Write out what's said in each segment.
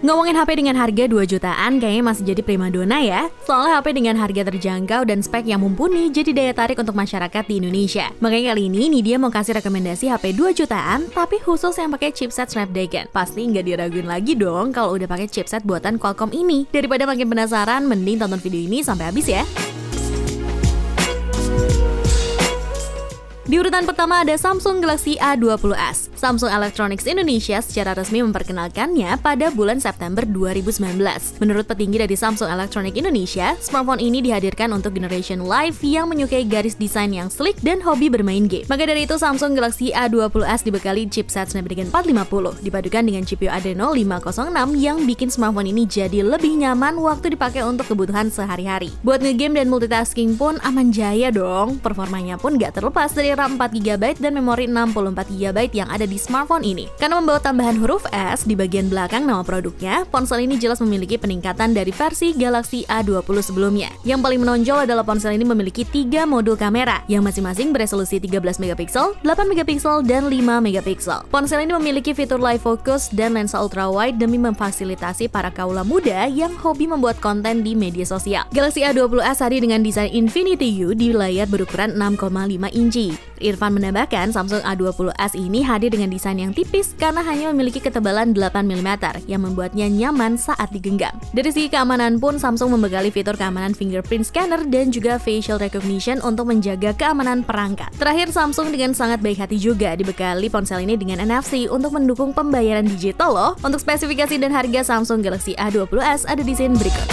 Ngomongin HP dengan harga 2 jutaan kayaknya masih jadi primadona ya. Soalnya HP dengan harga terjangkau dan spek yang mumpuni jadi daya tarik untuk masyarakat di Indonesia. Makanya kali ini Nidia mau kasih rekomendasi HP 2 jutaan tapi khusus yang pakai chipset Snapdragon. Pasti nggak diraguin lagi dong kalau udah pakai chipset buatan Qualcomm ini. Daripada makin penasaran, mending tonton video ini sampai habis ya. Di urutan pertama ada Samsung Galaxy A20s. Samsung Electronics Indonesia secara resmi memperkenalkannya pada bulan September 2019. Menurut petinggi dari Samsung Electronics Indonesia, smartphone ini dihadirkan untuk generation live yang menyukai garis desain yang sleek dan hobi bermain game. Maka dari itu, Samsung Galaxy A20s dibekali chipset Snapdragon 450, dipadukan dengan CPU Adreno 506 yang bikin smartphone ini jadi lebih nyaman waktu dipakai untuk kebutuhan sehari-hari. Buat ngegame dan multitasking pun aman jaya dong. Performanya pun gak terlepas dari RAM 4GB dan memori 64GB yang ada di smartphone ini. Karena membawa tambahan huruf S di bagian belakang nama produknya, ponsel ini jelas memiliki peningkatan dari versi Galaxy A20 sebelumnya. Yang paling menonjol adalah ponsel ini memiliki 3 modul kamera yang masing-masing beresolusi 13MP, 8MP, dan 5MP. Ponsel ini memiliki fitur live focus dan lensa ultrawide demi memfasilitasi para kaula muda yang hobi membuat konten di media sosial. Galaxy A20s hadir dengan desain Infinity U di layar berukuran 6,5 inci. Irfan menambahkan Samsung A20s ini hadir dengan desain yang tipis karena hanya memiliki ketebalan 8mm yang membuatnya nyaman saat digenggam. Dari segi keamanan pun, Samsung membekali fitur keamanan fingerprint scanner dan juga facial recognition untuk menjaga keamanan perangkat. Terakhir, Samsung dengan sangat baik hati juga dibekali ponsel ini dengan NFC untuk mendukung pembayaran digital loh. Untuk spesifikasi dan harga Samsung Galaxy A20s ada di sini berikut.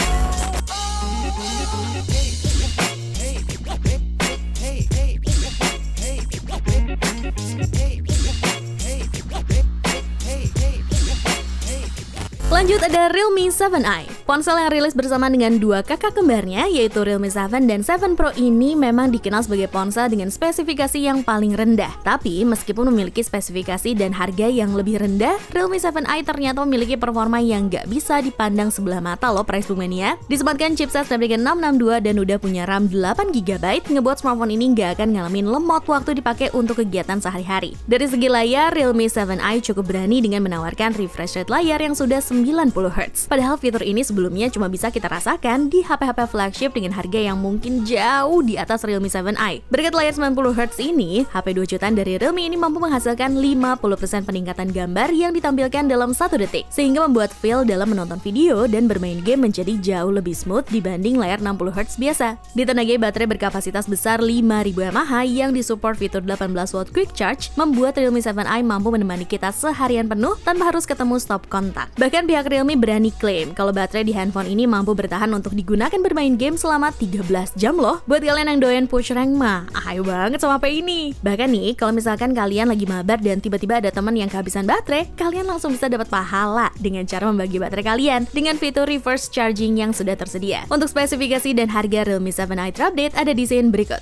Lanjut ada Realme 7i. Ponsel yang rilis bersama dengan dua kakak kembarnya yaitu Realme 7 dan 7 Pro ini memang dikenal sebagai ponsel dengan spesifikasi yang paling rendah. Tapi meskipun memiliki spesifikasi dan harga yang lebih rendah, Realme 7i ternyata memiliki performa yang gak bisa dipandang sebelah mata loh price boomnya. Disematkan chipset Snapdragon 662 dan udah punya RAM 8GB, ngebuat smartphone ini gak akan ngalamin lemot waktu dipakai untuk kegiatan sehari-hari. Dari segi layar, Realme 7i cukup berani dengan menawarkan refresh rate layar yang sudah 90Hz. Padahal fitur ini sebelumnya cuma bisa kita rasakan di HP-HP flagship dengan harga yang mungkin jauh di atas Realme 7i. Berkat layar 90Hz ini, HP 2 jutaan dari Realme ini mampu menghasilkan 50% peningkatan gambar yang ditampilkan dalam 1 detik, sehingga membuat feel dalam menonton video dan bermain game menjadi jauh lebih smooth dibanding layar 60Hz biasa. Ditenagai baterai berkapasitas besar 5000 mAh yang disupport fitur 18W Quick Charge, membuat Realme 7i mampu menemani kita seharian penuh tanpa harus ketemu stop kontak. Bahkan pihak Realme berani klaim kalau baterai di handphone ini mampu bertahan untuk digunakan bermain game selama 13 jam loh. Buat kalian yang doyan push rank mah, ayo banget sama HP ini. Bahkan nih, kalau misalkan kalian lagi mabar dan tiba-tiba ada teman yang kehabisan baterai, kalian langsung bisa dapat pahala dengan cara membagi baterai kalian dengan fitur reverse charging yang sudah tersedia. Untuk spesifikasi dan harga Realme 7i terupdate ada di scene berikut.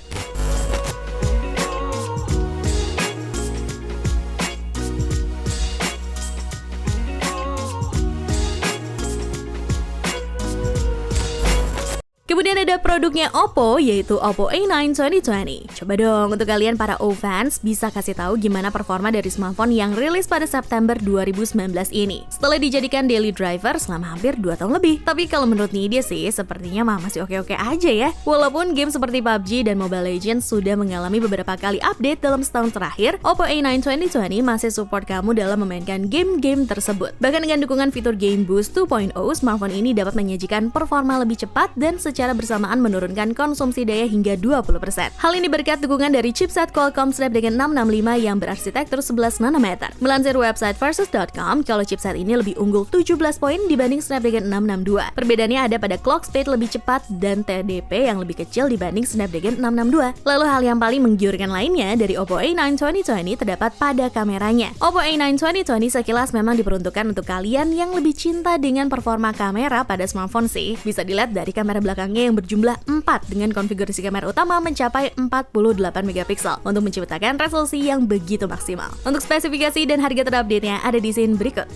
Kemudian ada produknya Oppo, yaitu Oppo A9 2020. Coba dong untuk kalian para O fans bisa kasih tahu gimana performa dari smartphone yang rilis pada September 2019 ini. Setelah dijadikan daily driver selama hampir 2 tahun lebih. Tapi kalau menurut Nidia sih, sepertinya masih oke-oke aja ya. Walaupun game seperti PUBG dan Mobile Legends sudah mengalami beberapa kali update dalam setahun terakhir, Oppo A9 2020 masih support kamu dalam memainkan game-game tersebut. Bahkan dengan dukungan fitur Game Boost 2.0, smartphone ini dapat menyajikan performa lebih cepat dan secara bersamaan menurunkan konsumsi daya hingga 20%. Hal ini berkat dukungan dari chipset Qualcomm Snapdragon 665 yang berarsitektur 11nm. Melansir website versus.com, kalau chipset ini lebih unggul 17 poin dibanding Snapdragon 662. Perbedaannya ada pada clock speed lebih cepat dan TDP yang lebih kecil dibanding Snapdragon 662. Lalu hal yang paling menggiurkan lainnya dari Oppo A9 2020 terdapat pada kameranya. Oppo A9 2020 sekilas memang diperuntukkan untuk kalian yang lebih cinta dengan performa kamera pada smartphone sih. Bisa dilihat dari kamera belakangnya yang berjumlah 4 dengan konfigurasi kamera utama mencapai 48MP untuk menciptakan resolusi yang begitu maksimal. Untuk spesifikasi dan harga terupdate-nya ada di scene berikut.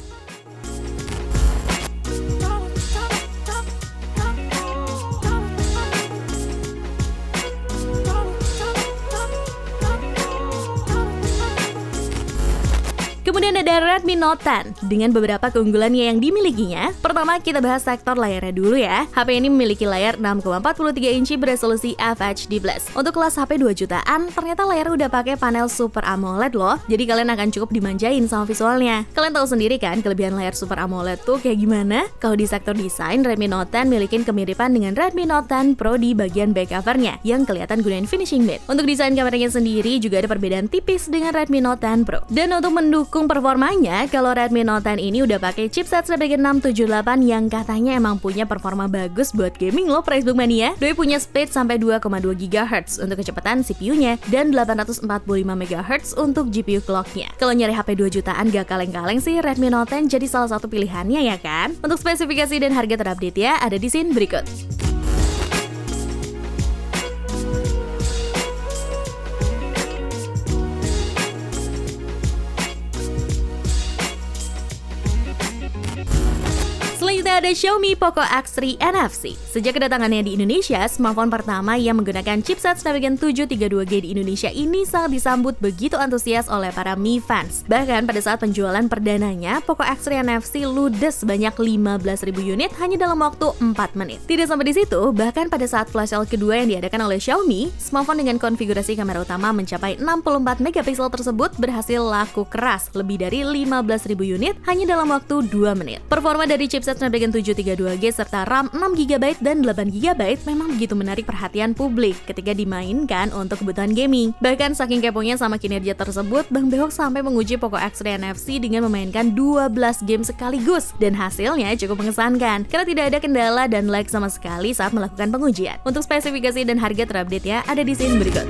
Kemudian Kemudian ada Redmi Note 10 dengan beberapa keunggulannya yang dimilikinya. Pertama, kita bahas sektor layarnya dulu ya. HP ini memiliki layar 6,43 inci beresolusi FHD+. Untuk kelas HP 2 jutaan, ternyata layar udah pakai panel Super AMOLED loh. Jadi kalian akan cukup dimanjain sama visualnya. Kalian tahu sendiri kan kelebihan layar Super AMOLED tuh kayak gimana? Kalau di sektor desain, Redmi Note 10 milikin kemiripan dengan Redmi Note 10 Pro di bagian back covernya yang kelihatan gunain finishing matte. Untuk desain kameranya sendiri juga ada perbedaan tipis dengan Redmi Note 10 Pro. Dan untuk mendukung performanya, kalau Redmi Note 10 ini udah pakai chipset Snapdragon 678 yang katanya emang punya performa bagus buat gaming loh Facebook Mania. Doi punya speed sampai 2,2 GHz untuk kecepatan CPU-nya dan 845 MHz untuk GPU clock-nya. Kalau nyari HP 2 jutaan gak kaleng-kaleng sih, Redmi Note 10 jadi salah satu pilihannya ya kan? Untuk spesifikasi dan harga terupdate ya, ada di scene berikut. Selanjutnya ada Xiaomi Poco X3 NFC. Sejak kedatangannya di Indonesia, smartphone pertama yang menggunakan chipset Snapdragon 732G di Indonesia ini sangat disambut begitu antusias oleh para Mi fans. Bahkan pada saat penjualan perdananya, Poco X3 NFC ludes sebanyak 15.000 unit hanya dalam waktu 4 menit. Tidak sampai di situ, bahkan pada saat flash sale kedua yang diadakan oleh Xiaomi, smartphone dengan konfigurasi kamera utama mencapai 64 megapiksel tersebut berhasil laku keras lebih dari 15.000 unit hanya dalam waktu 2 menit. Performa dari chipset Snapdragon 732G serta RAM 6GB dan 8GB memang begitu menarik perhatian publik ketika dimainkan untuk kebutuhan gaming. Bahkan saking keponya sama kinerja tersebut, Bang Behok sampai menguji Poco X3 NFC dengan memainkan 12 game sekaligus dan hasilnya cukup mengesankan karena tidak ada kendala dan lag sama sekali saat melakukan pengujian. Untuk spesifikasi dan harga terupdate ya, ada di scene berikut.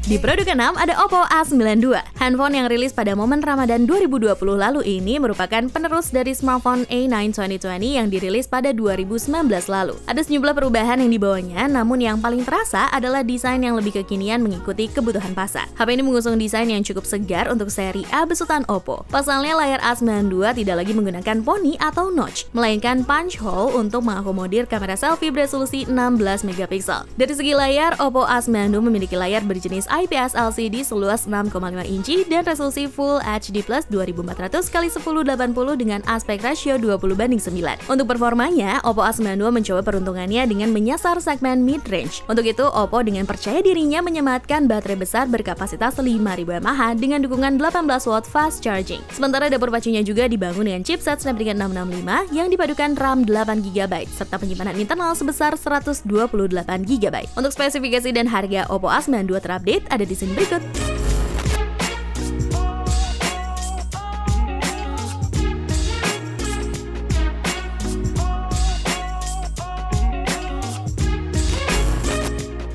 Di produk ke-6 ada Oppo A92. Handphone yang rilis pada momen Ramadan 2020 lalu ini merupakan penerus dari smartphone A9 2020 yang dirilis pada 2019 lalu. Ada sejumlah perubahan yang dibawanya, namun yang paling terasa adalah desain yang lebih kekinian mengikuti kebutuhan pasar. HP ini mengusung desain yang cukup segar untuk seri A besutan Oppo. Pasalnya layar A92 tidak lagi menggunakan poni atau notch, melainkan punch hole untuk mengakomodir kamera selfie beresolusi 16 megapiksel. Dari segi layar, Oppo A92 memiliki layar berjenis IPS LCD seluas 6,5 inci dan resolusi Full HD Plus 2400x1080 dengan aspek rasio 20:9. Untuk performanya, Oppo A92 mencoba peruntungannya dengan menyasar segmen mid-range. Untuk itu, Oppo dengan percaya dirinya menyematkan baterai besar berkapasitas 5000 mAh dengan dukungan 18 watt fast charging. Sementara dapur pacunya juga dibangun dengan chipset Snapdragon 665 yang dipadukan RAM 8GB serta penyimpanan internal sebesar 128GB. Untuk spesifikasi dan harga Oppo A92 terupdate ada di scene berikut.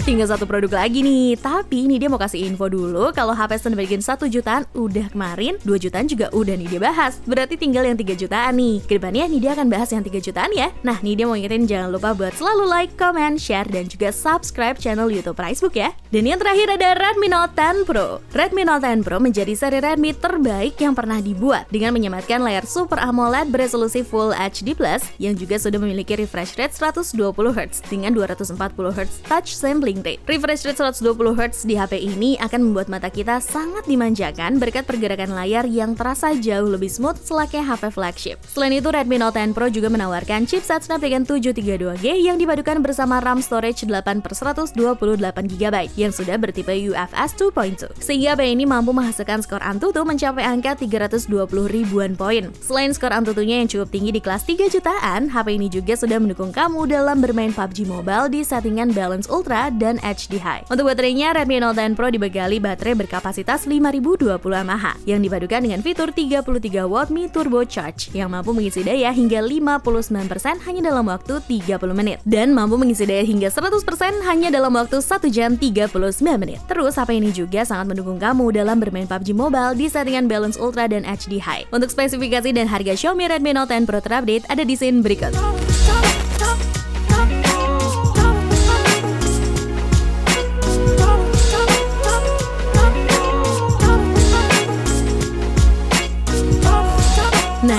Tinggal satu produk lagi nih, tapi ini dia mau kasih info dulu kalau HP Snapdragon 1 jutaan udah kemarin, 2 jutaan juga udah nih dia bahas. Berarti tinggal yang 3 jutaan nih. Kedepannya nih dia akan bahas yang 3 jutaan ya. Nah, nih dia mau ingetin jangan lupa buat selalu like, comment, share, dan juga subscribe channel YouTube Pricebook ya. Dan yang terakhir ada Redmi Note 10 Pro. Redmi Note 10 Pro menjadi seri Redmi terbaik yang pernah dibuat dengan menyematkan layar Super AMOLED beresolusi Full HD Plus yang juga sudah memiliki refresh rate 120Hz dengan 240Hz touch sampling rate. Refresh rate 120Hz di HP ini akan membuat mata kita sangat dimanjakan berkat pergerakan layar yang terasa jauh lebih smooth selayaknya HP flagship. Selain itu, Redmi Note 10 Pro juga menawarkan chipset Snapdragon 732G yang dipadukan bersama RAM storage 8/128GB yang sudah bertipe UFS 2.2. Sehingga HP ini mampu menghasilkan skor Antutu mencapai angka 320 ribuan poin. Selain skor Antutunya yang cukup tinggi di kelas 3 jutaan, HP ini juga sudah mendukung kamu dalam bermain PUBG Mobile di settingan Balance Ultra dan HD High. Untuk baterainya, Redmi Note 10 Pro dibekali baterai berkapasitas 5020 mAh yang dipadukan dengan fitur 33 watt Mi Turbo Charge yang mampu mengisi daya hingga 59% hanya dalam waktu 30 menit dan mampu mengisi daya hingga 100% hanya dalam waktu 1 jam 39 menit. Terus HP ini juga sangat mendukung kamu dalam bermain PUBG Mobile di settingan Balance Ultra dan HD High. Untuk spesifikasi dan harga Xiaomi Redmi Note 10 Pro terupdate ada di scene berikut.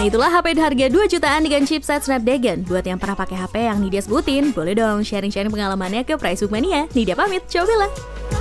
Nah, itulah HP harga 2 jutaan dengan chipset Snapdragon. Buat yang pernah pakai HP yang Nidia sebutin, boleh dong sharing-sharing pengalamannya ke Price Book Mania. Nidia pamit, cobalah.